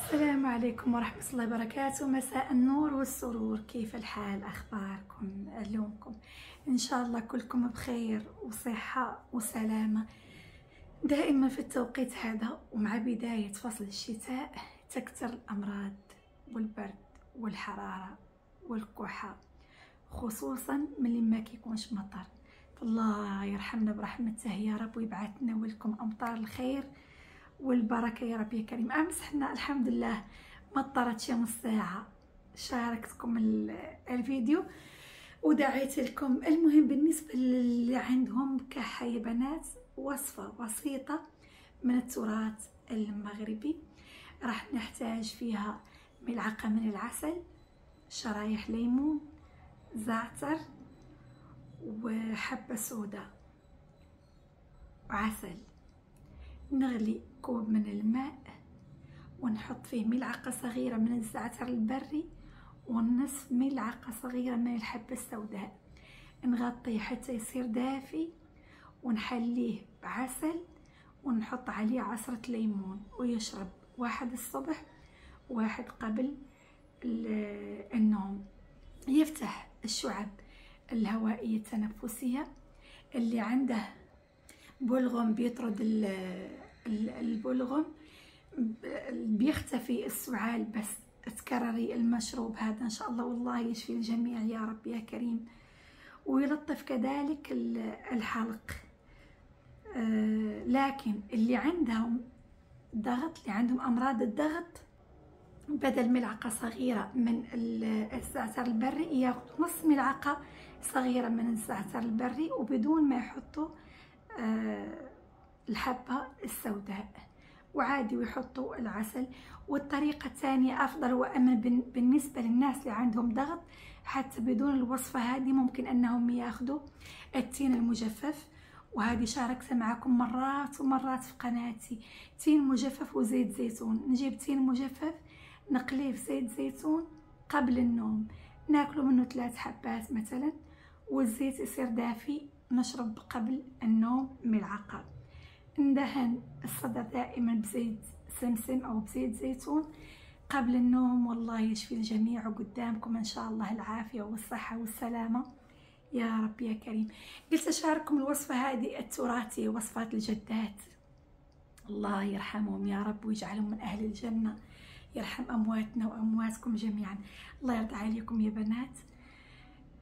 السلام عليكم ورحمة الله وبركاته. مساء النور والسرور، كيف الحال؟ أخباركم؟ ألومكم إن شاء الله كلكم بخير وصحة وسلامة دائما في التوقيت هذا. ومع بداية فصل الشتاء تكثر الأمراض والبرد والحرارة والكحة، خصوصا ملي ما كيكونش مطر. الله يرحمنا برحمته يا رب ويبعث لنا ولكم أمطار الخير والبركة يا رب يا كريم. أمس حنا الحمد لله مطرت شي نص ساعة، شاركتكم الفيديو ودعيت لكم. المهم بالنسبة اللي عندهم كحة يا بنات، وصفة بسيطة من التراث المغربي. راح نحتاج فيها ملعقة من العسل، شرايح ليمون، زعتر وحبة سوداء وعسل. نغلي كوب من الماء ونحط فيه ملعقة صغيرة من الزعتر البري ونصف ملعقة صغيرة من الحبة السوداء. نغطيه حتى يصير دافي ونحليه بعسل ونحط عليه عصرة ليمون، ويشرب واحد الصبح واحد قبل النوم. يفتح الشعب الهوائية التنفسية. اللي عنده بلغم بيطرد البلغم، بيختفي السعال. بس تكرري المشروب هذا ان شاء الله والله يشفي الجميع يا رب يا كريم، ويلطف كذلك الحلق. لكن اللي عندهم ضغط، اللي عندهم امراض الضغط، بدل ملعقة صغيرة من الزعتر البري ياخذوا نص ملعقة صغيرة من الزعتر البري وبدون ما يحطوا الحبة السوداء، وعادي ويحطوا العسل. والطريقة الثانية أفضل وأمن بالنسبة للناس اللي عندهم ضغط، حتى بدون الوصفة هذه ممكن أنهم ياخذوا التين المجفف. وهذه شاركت معكم مرات ومرات في قناتي. تين مجفف وزيت زيتون. نجيب تين مجفف نقليه في زيت زيتون قبل النوم، ناكله منه 3 حبات مثلا، والزيت يصير دافي نشرب قبل النوم ملعقة. ندهن الصدر دائما بزيت سمسم او بزيت زيتون قبل النوم، والله يشفي الجميع. وقدامكم ان شاء الله العافية والصحة والسلامة يا رب يا كريم. قلت اشارككم الوصفة هذه التراثية، وصفات الجدات، الله يرحمهم يا رب ويجعلهم من اهل الجنة، يرحم امواتنا وامواتكم جميعا. الله يرضى عليكم يا بنات.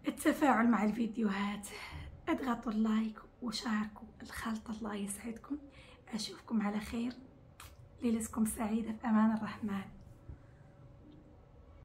التفاعل مع الفيديوهات، اضغطوا اللايك وشاركوا الخلطة. الله يسعدكم، اشوفكم على خير، ليلتكم سعيدة في امان الرحمن.